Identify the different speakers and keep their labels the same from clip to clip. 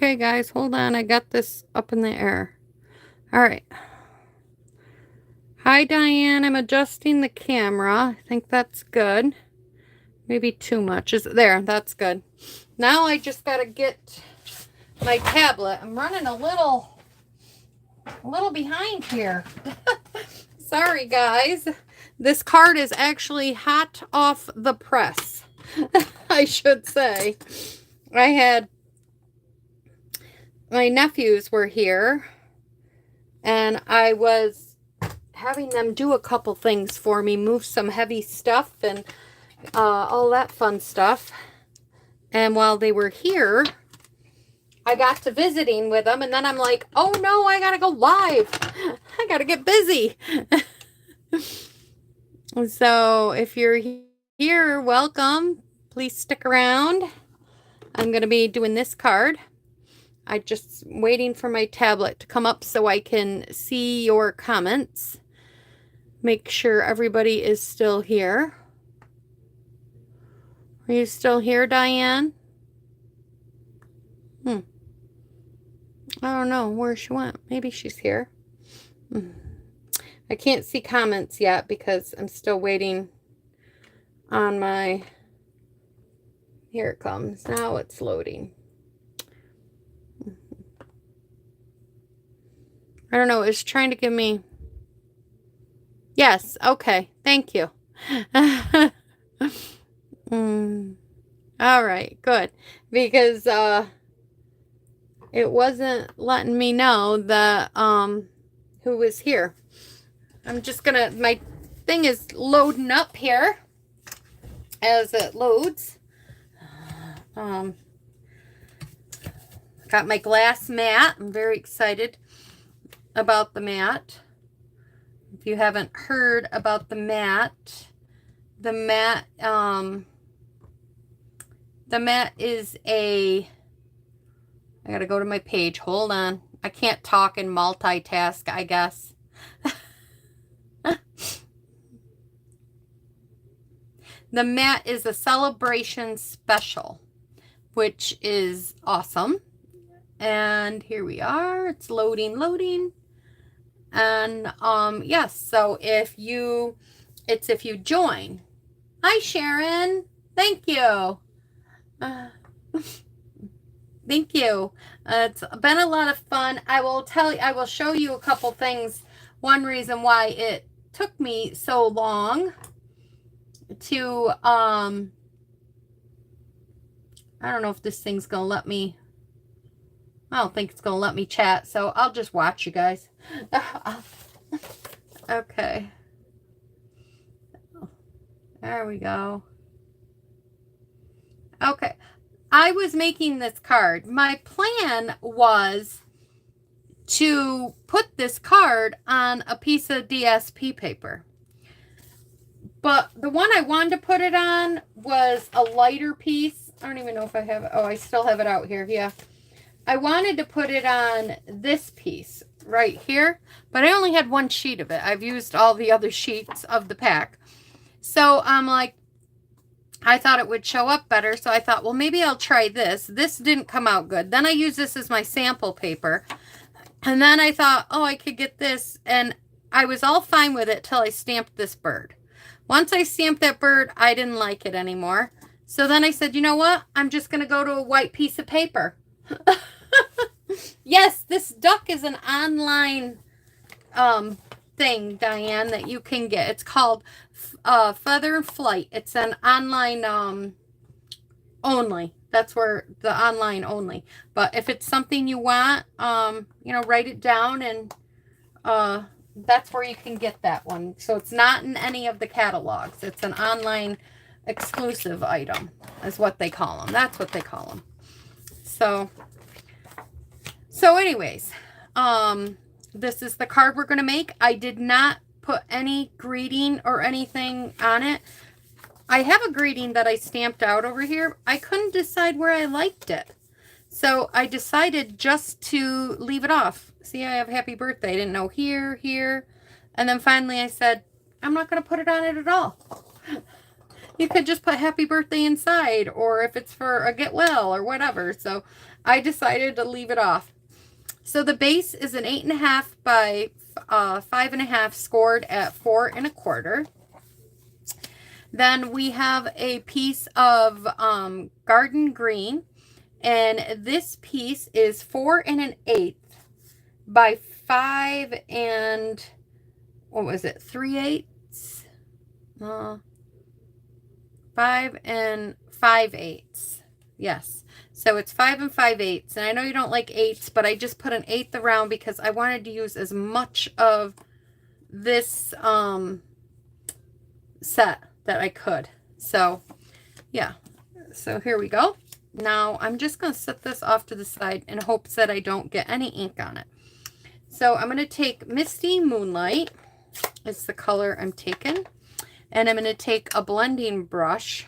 Speaker 1: Okay, guys, hold on. I got this up in the air. All right. Hi, Diane. I'm adjusting the camera. I think that's good. Maybe too much. Is it there? That's good. Now I just got to get my tablet. I'm running a little behind here. Sorry, guys. This card is actually hot off the press, I should say. I had my nephews were here, and I was having them do a couple things for me, move some heavy stuff and all that fun stuff. And while they were here, I got to visiting with them, and then I'm like, oh no, I gotta go live. I gotta get busy. So if you're here, welcome. Please stick around. I'm gonna be doing this card. I'm just waiting for my tablet to come up so I can see your comments. Make sure everybody is still here. Are you still here, Diane? I don't know where she went. Maybe she's here. I can't see comments yet because I'm still waiting on my... Here it comes. Now it's loading. I don't know. It's trying to give me... Yes. Okay. Thank you. All right. Good. Because it wasn't letting me know that who was here. I'm just gonna... My thing is loading up here as it loads. Got my glass mat. I'm very excited about the mat. If you haven't heard about the mat is a... I gotta go to my page. Hold on. I can't talk and multitask, I guess. The mat is a celebration special, which is awesome. And here we are. It's loading. And yes, so if you join. Hi, Sharon. Thank you. Thank you. It's been a lot of fun. I will show you a couple things. One reason why it took me so long to I don't know if this thing's gonna let me. I don't think it's gonna let me chat, so I'll just watch you guys. Okay. There we go. Okay. I was making this card. My plan was to put this card on a piece of DSP paper. But the one I wanted to put it on was a lighter piece. I don't even know if I have it. Oh, I still have it out here. Yeah. I wanted to put it on this piece right here, but I only had one sheet of it. I've used all the other sheets of the pack. So I'm like, I thought it would show up better. So I thought, well, maybe I'll try this. This didn't come out good. Then I used this as my sample paper. And then I thought, oh, I could get this. And I was all fine with it till I stamped this bird. Once I stamped that bird, I didn't like it anymore. So then I said, you know what? I'm just going to go to a white piece of paper. Yes, this duck is an online thing, Diane, that you can get. It's called Feathed Flight. It's an online only. That's where the online only. But if it's something you want, you know, write it down, and that's where you can get that one. So it's not in any of the catalogs. It's an online exclusive item is what they call them. That's what they call them. So anyways, this is the card we're going to make. I did not put any greeting or anything on it. I have a greeting that I stamped out over here. I couldn't decide where I liked it. So I decided just to leave it off. See, I have happy birthday. I didn't know here. And then finally I said, I'm not going to put it on it at all. you could just put happy birthday inside, or if it's for a get well or whatever. So I decided to leave it off. So the base is an 8.5 by 5.5, scored at 4.25. Then we have a piece of garden green, and this piece is 4 1/8 by 5 and what was it, 3/8? 5 5/8. Yes. So it's 5 5/8. And I know you don't like eighths, but I just put an eighth around because I wanted to use as much of this set that I could. So yeah. So here we go. Now I'm just going to set this off to the side in hopes that I don't get any ink on it. So I'm going to take Misty Moonlight. It's the color I'm taking. And I'm going to take a blending brush.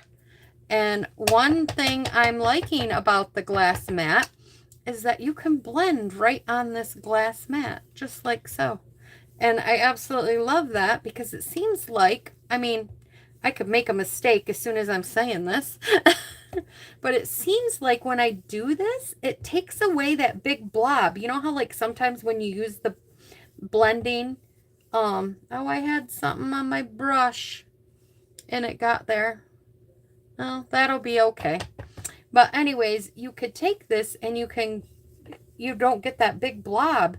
Speaker 1: And one thing I'm liking about the glass mat is that you can blend right on this glass mat, just like so. And I absolutely love that because it seems like, I mean, I could make a mistake as soon as I'm saying this, but it seems like when I do this, it takes away that big blob. You know how like sometimes when you use the blending, oh, I had something on my brush and it got there. Oh, that'll be okay. But anyways, you could take this and you don't get that big blob.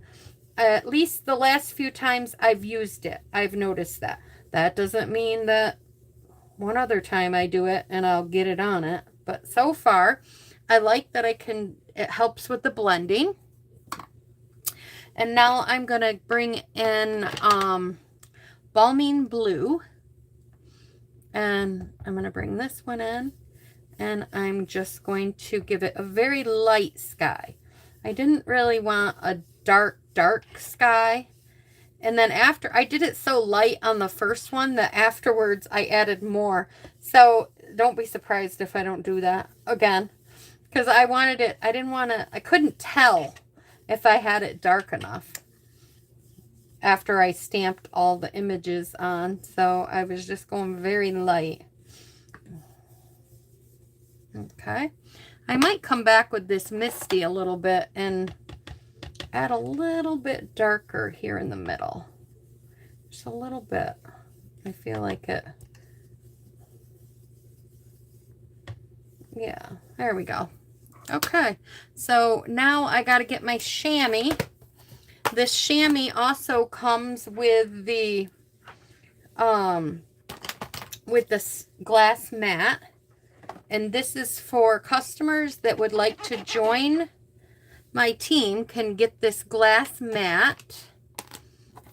Speaker 1: At least the last few times I've used it, I've noticed that. That doesn't mean that one other time I do it and I'll get it on it. But so far, I like that it helps with the blending. And now I'm going to bring in Balming Blue. And I'm going to bring this one in. And I'm just going to give it a very light sky. I didn't really want a dark, dark sky. And then after, I did it so light on the first one that afterwards I added more. So don't be surprised if I don't do that again. Because I wanted it, I couldn't tell if I had it dark enough after I stamped all the images on. So I was just going very light. Okay. I might come back with this Misty a little bit and add a little bit darker here in the middle. Just a little bit. I feel like it. Yeah, there we go. Okay, so now I got to get my chamois. This chamois also comes with the glass mat. And this is for customers that would like to join my team, can get this glass mat.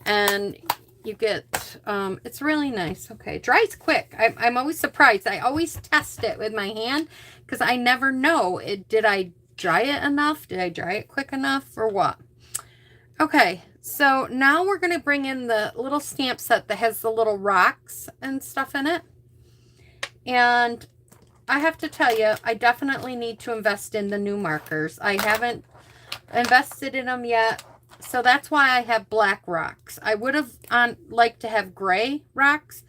Speaker 1: And you get, it's really nice. Okay, dries quick. I'm always surprised. I always test it with my hand because I never know. Did I dry it enough? Did I dry it quick enough or what? Okay, so now we're going to bring in the little stamp set that has the little rocks and stuff in it. And I have to tell you, I definitely need to invest in the new markers. I haven't invested in them yet. So that's why I have black rocks. I would have liked to have gray rocks,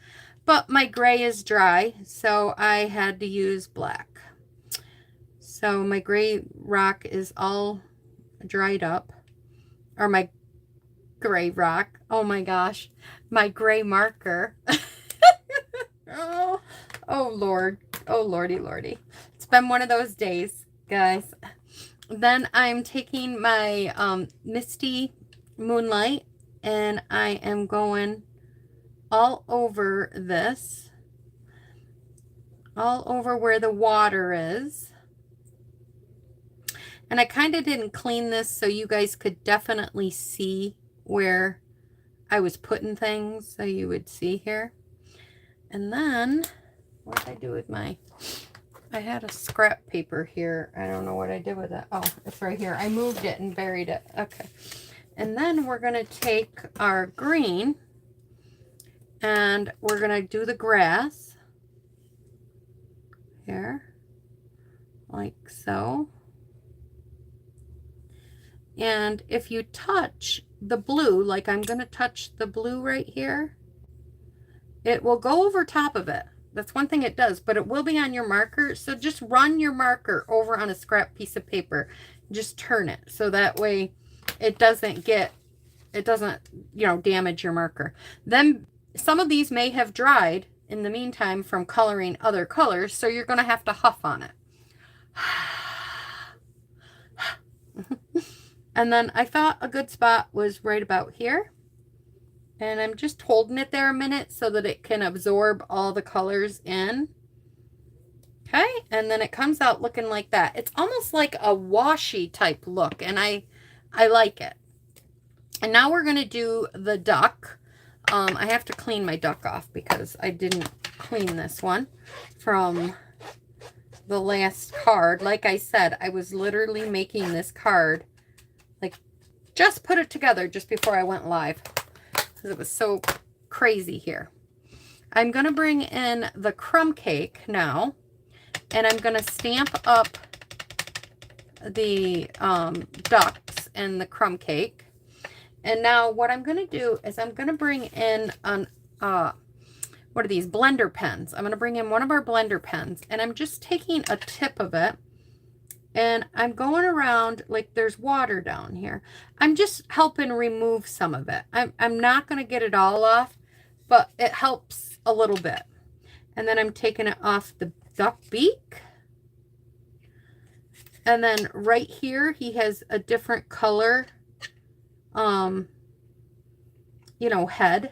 Speaker 1: but my gray is dry, so I had to use black. So my gray rock is all dried up. Or my gray rock. Oh my gosh. My gray marker. Oh Lord. Oh Lordy Lordy. It's been one of those days, guys. Then I'm taking my Misty Moonlight and I am going all over this. All over where the water is. And I kind of didn't clean this so you guys could definitely see where I was putting things. So you would see here. And then, what did I do with my... I had a scrap paper here. I don't know what I did with it. Oh, it's right here. I moved it and buried it. Okay. And then we're going to take our green and we're going to do the grass here, like so. And if you touch the blue, like I'm going to touch the blue right here, it will go over top of it. That's one thing it does, but it will be on your marker. So just run your marker over on a scrap piece of paper. Just turn it so that way it doesn't, you know, damage your marker. Then some of these may have dried in the meantime from coloring other colors, so you're going to have to huff on it. And then I thought a good spot was right about here. And I'm just holding it there a minute so that it can absorb all the colors in. Okay, and then it comes out looking like that. It's almost like a washy type look, and I like it. And now we're going to do the duck. I have to clean my duck off because I didn't clean this one from the last card. Like I said, I was literally making this card, like, just put it together just before I went live because it was so crazy here. I'm going to bring in the crumb cake now, and I'm going to stamp up the ducks and the crumb cake. And now what I'm going to do is I'm going to bring in what are these? Blender pens. I'm going to bring in one of our blender pens, and I'm just taking a tip of it, and I'm going around like there's water down here. I'm just helping remove some of it. I'm not going to get it all off, but it helps a little bit. And then I'm taking it off the duck beak. And then right here, he has a different color, you know, head.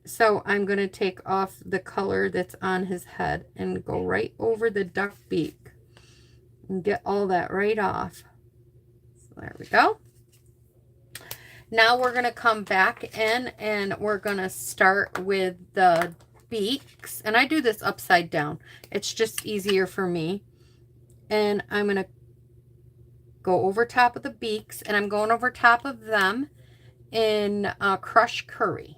Speaker 1: So I'm going to take off the color that's on his head and go right over the duck beak and get all that right off. So there we go. Now we're going to come back in and we're going to start with the beaks. And I do this upside down. It's just easier for me. And I'm going to go over top of the beaks, and I'm going over top of them in crushed curry.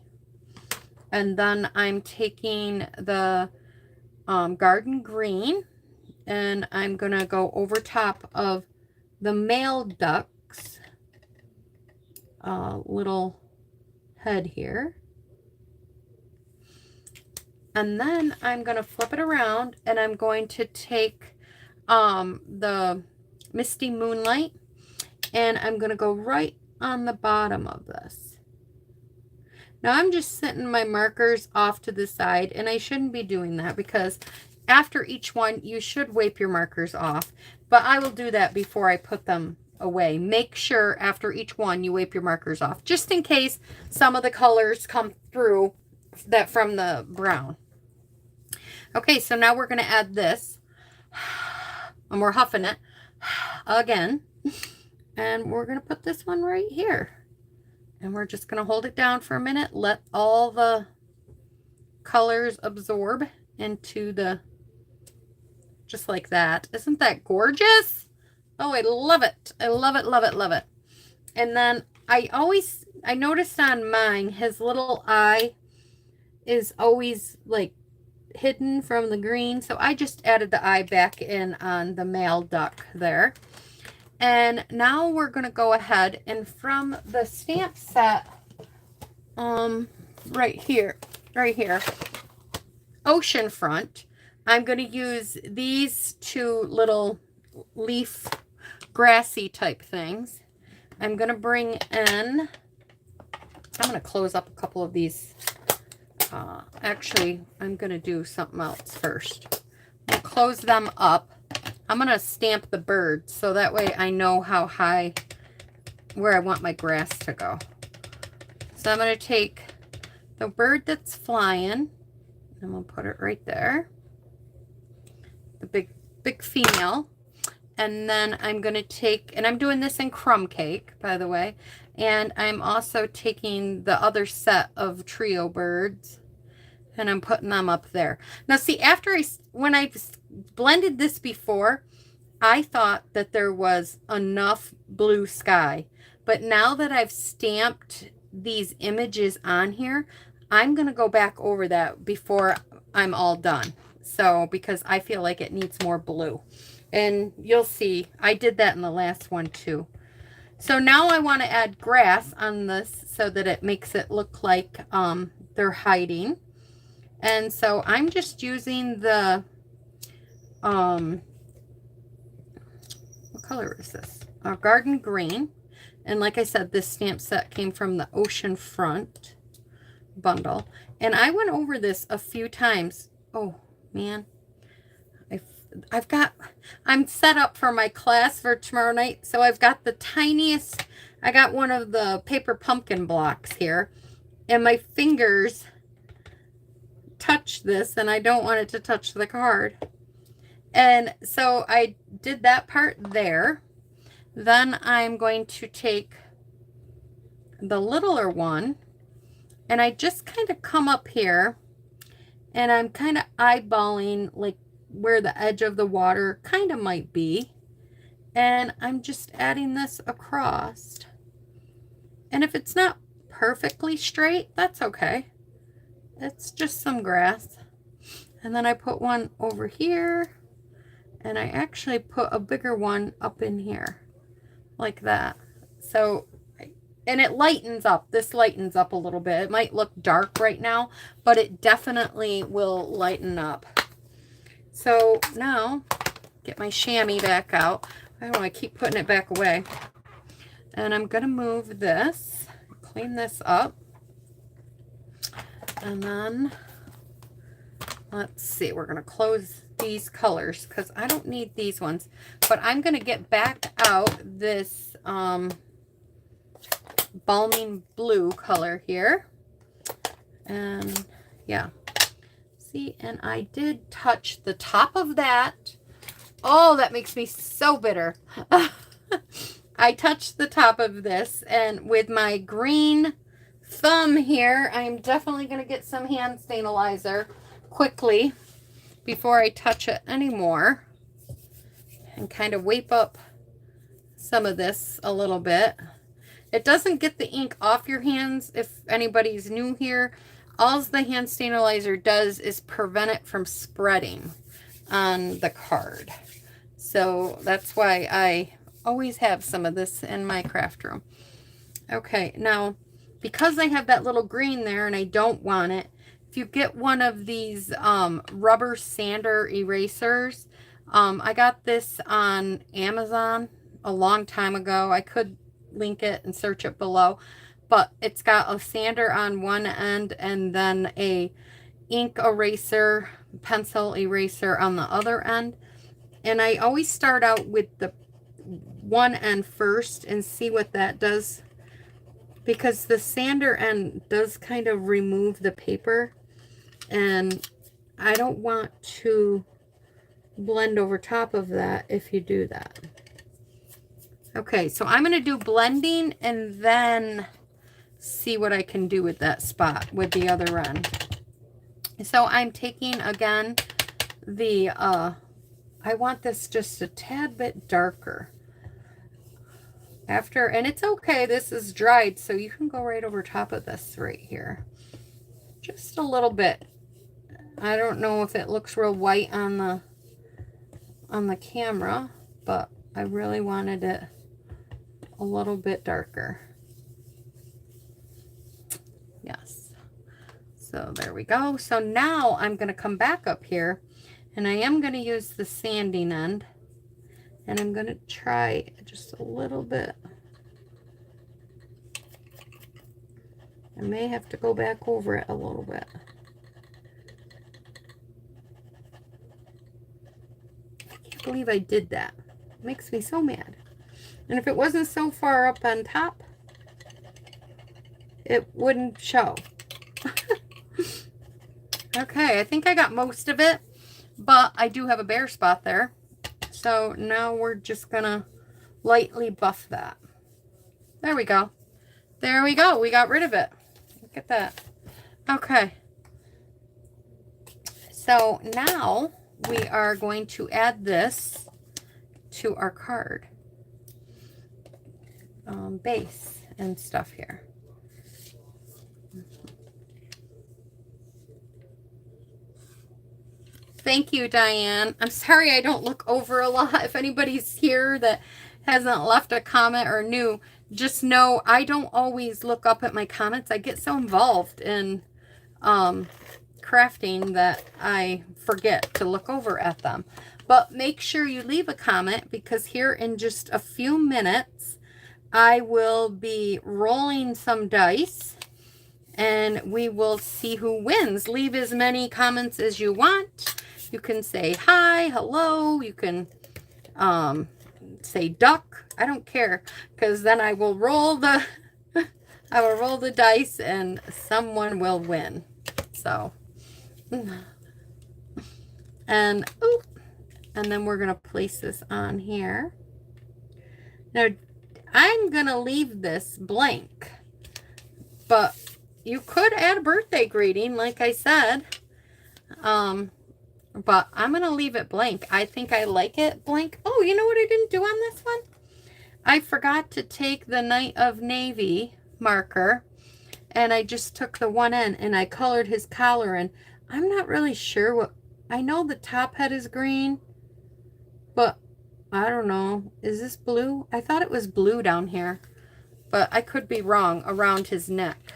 Speaker 1: And then I'm taking the garden green, and I'm going to go over top of the male duck's little head here. And then I'm going to flip it around, and I'm going to take the Misty Moonlight, and I'm going to go right on the bottom of this. Now I'm just setting my markers off to the side, and I shouldn't be doing that because after each one you should wipe your markers off, but I will do that before I put them away. Make sure after each one you wipe your markers off, just in case some of the colors come through that from the brown. Okay, so now we're going to add this, and we're huffing it again, and we're going to put this one right here, and we're just going to hold it down for a minute, let all the colors absorb into the, just like that. Isn't that gorgeous? Oh, I love it. I love it, love it, love it. And then I noticed on mine, his little eye is always like hidden from the green, so I just added the eye back in on the male duck there. And now we're going to go ahead and from the stamp set, right here, Oceanfront, I'm going to use these two little leaf grassy type things. I'm going to bring in, I'm going to close up a couple of these. Actually, I'm going to do something else first. I'll close them up. I'm going to stamp the birds so that way I know how high, where I want my grass to go. So I'm going to take the bird that's flying, and we'll put it right there. The big female. And then I'm going to take, and I'm doing this in crumb cake, by the way. And I'm also taking the other set of trio birds, and I'm putting them up there. Now, see, when I blended this before, I thought that there was enough blue sky. But now that I've stamped these images on here, I'm going to go back over that before I'm all done. So, because I feel like it needs more blue. And you'll see, I did that in the last one too. So now I want to add grass on this so that it makes it look like they're hiding. And so I'm just using the, what color is this? Garden Green. And like I said, this stamp set came from the Ocean Front bundle. And I went over this a few times. Oh, man. I'm set up for my class for tomorrow night. So I've got the tiniest, I got one of the paper pumpkin blocks here. And my fingers touch this, and I don't want it to touch the card. And so I did that part there. Then I'm going to take the littler one, and I just kind of come up here, and I'm kind of eyeballing like where the edge of the water kind of might be. And I'm just adding this across. And if it's not perfectly straight, that's okay. It's just some grass. And then I put one over here, and I actually put a bigger one up in here like that. So, and it lightens up. This lightens up a little bit. It might look dark right now, but it definitely will lighten up. So now, get my chamois back out. I don't know, I keep putting it back away. And I'm going to move this, clean this up. And then, let's see, we're going to close these colors because I don't need these ones. But I'm going to get back out this Balming Blue color here. And yeah. See, and I did touch the top of that. Oh, that makes me so bitter. I touched the top of this, and with my green thumb here, I'm definitely going to get some hand sterilizer quickly before I touch it anymore, and kind of wipe up some of this a little bit. It doesn't get the ink off your hands if anybody's new here. All the hand sterilizer does is prevent it from spreading on the card. So that's why I always have some of this in my craft room. Okay, now because I have that little green there and I don't want it, if you get one of these rubber sander erasers, I got this on Amazon a long time ago. I could link it and search it below. But it's got a sander on one end and then a ink eraser, pencil eraser on the other end. And I always start out with the one end first and see what that does, because the sander end does kind of remove the paper, and I don't want to blend over top of that if you do that. Okay, so I'm going to do blending and then see what I can do with that spot with the other end. So I'm taking again the I want this just a tad bit darker after, and it's okay, this is dried, so you can go right over top of this right here just a little bit. I don't know if it looks real white on the camera, but I really wanted it a little bit darker. Yes. So there we go. So now I'm going to come back up here, and I am going to use the sanding end, and I'm going to try just a little bit. I may have to go back over it a little bit. I can't believe I did that. It makes me so mad. And if it wasn't so far up on top, it wouldn't show. Okay, I think I got most of it, but I do have a bare spot there. So now we're just gonna lightly buff that. There we go. There we go. We got rid of it. Look at that. Okay. So now we are going to add this to our card base and stuff here. Thank you, Diane. I'm sorry I don't look over a lot. If anybody's here that hasn't left a comment or new, just know I don't always look up at my comments. I get so involved in crafting that I forget to look over at them. But make sure you leave a comment, because here in just a few minutes, I will be rolling some dice and we will see who wins. Leave as many comments as you want. You can say hi, hello. You can say duck. I don't care, because then I will roll the I will roll the dice and someone will win. So, and then we're going to place this on here. Now, I'm going to leave this blank, but you could add a birthday greeting, like I said. But I'm going to leave it blank. I think I like it blank. Oh, you know what I didn't do on this one? I forgot to take the Night of Navy marker, and I just took the one end and I colored his collar in. I'm not really sure what, I know the top head is green, but I don't know. Is this blue? I thought it was blue down here, but I could be wrong around his neck.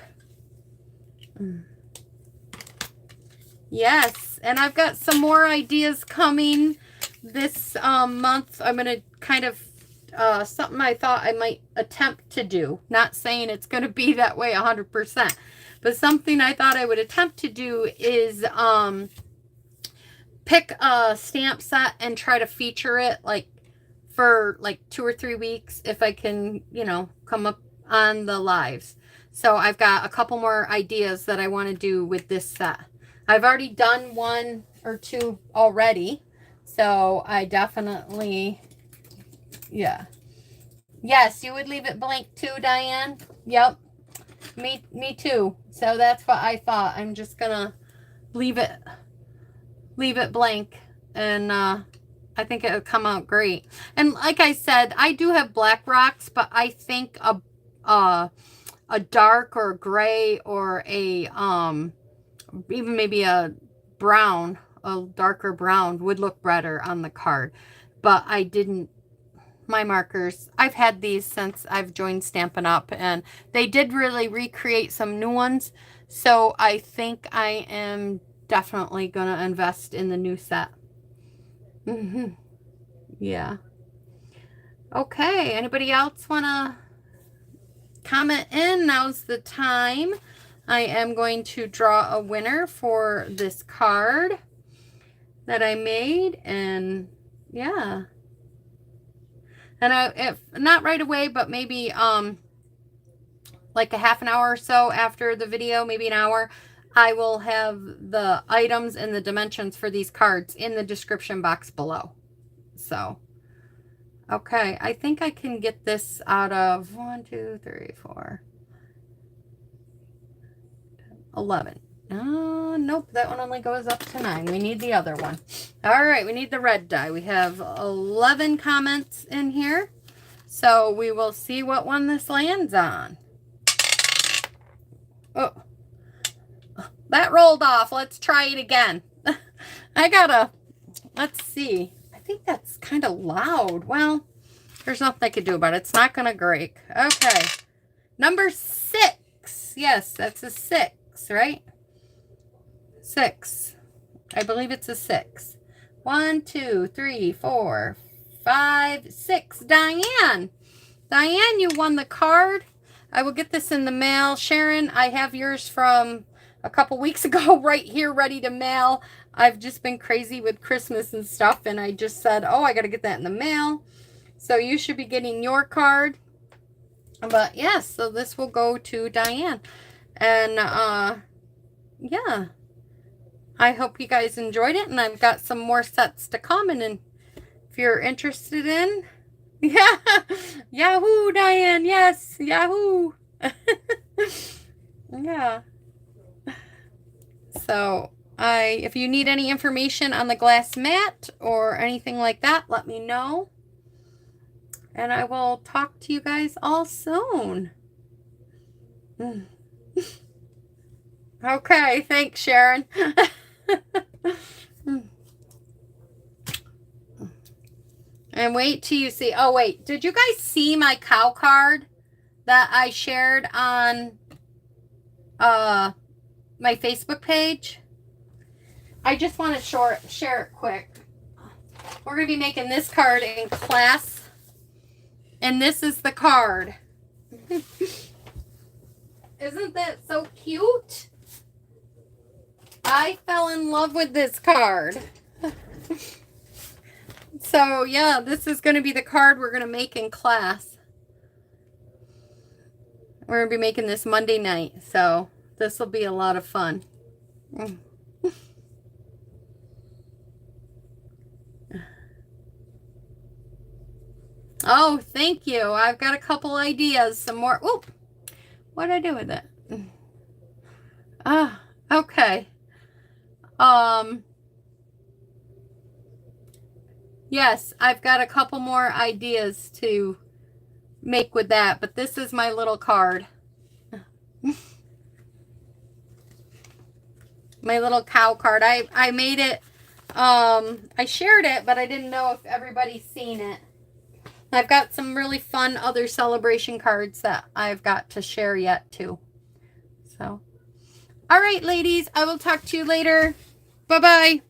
Speaker 1: Yes, and I've got some more ideas coming this month. I'm going to kind of, something I thought I might attempt to do. Not saying it's going to be that way 100%, but something I thought I would attempt to do is pick a stamp set and try to feature it like for like 2 or 3 weeks if I can, you know, come up on the lives. So I've got a couple more ideas that I want to do with this set. I've already done 1 or 2 already, so I definitely, yeah. Yes, you would leave it blank too, Diane? Yep. Me too. So that's what I thought. I'm just gonna leave it blank, and I think it would come out great. And like I said, I do have black rocks, but I think a dark or gray or a even maybe a brown, a darker brown would look better on the card. But I didn't, my markers, I've had these since I've joined Stampin' Up, and they did really recreate some new ones. So I think I am definitely going to invest in the new set. Yeah. Okay, anybody else want to comment in? Now's the time. I am going to draw a winner for this card that I made, and yeah. And if not right away, but maybe like a half an hour or so after the video, maybe an hour, I will have the items and the dimensions for these cards in the description box below. So, okay, I think I can get this out of 1, 2, 3, 4, 11. Oh, nope, that one only goes up to 9. We need the other one. All right, we need the red die. We have 11 comments in here, so we will see what one this lands on. Oh, that rolled off. Let's try it again. Let's see. I think that's kind of loud. Well, there's nothing I could do about it. It's not going to break. Okay, number 6. Yes, that's a 6, right? 6. I believe it's a 6. 1, 2, 3, 4, 5, 6. Diane, you won the card. I will get this in the mail. Sharon, I have yours from a couple weeks ago right here ready to mail. I've just been crazy with Christmas and stuff, and I just said, oh, I got to get that in the mail. So you should be getting your card. But yes, so this will go to Diane. And yeah, I hope you guys enjoyed it, and I've got some more sets to come, and if you're interested in, yeah, Yahoo, Diane, yes, Yahoo. Yeah. So if you need any information on the glass mat or anything like that, let me know, and I will talk to you guys all soon. Okay, thanks, Sharon. And wait till you see. Oh, wait. Did you guys see my cow card that I shared on my Facebook page? I just want to share it quick. We're going to be making this card in class. And this is the card. Isn't that so cute? I fell in love with this card. So, yeah, this is going to be the card we're going to make in class. We're going to be making this Monday night. So, this will be a lot of fun. Oh, thank you. I've got a couple ideas. Some more. Oh, what did I do with it? Ah, okay. Yes, I've got a couple more ideas to make with that, but this is my little card. My little cow card. I made it, I shared it, but I didn't know if everybody's seen it. I've got some really fun other celebration cards that I've got to share yet too. So, all right, ladies, I will talk to you later. Bye-bye.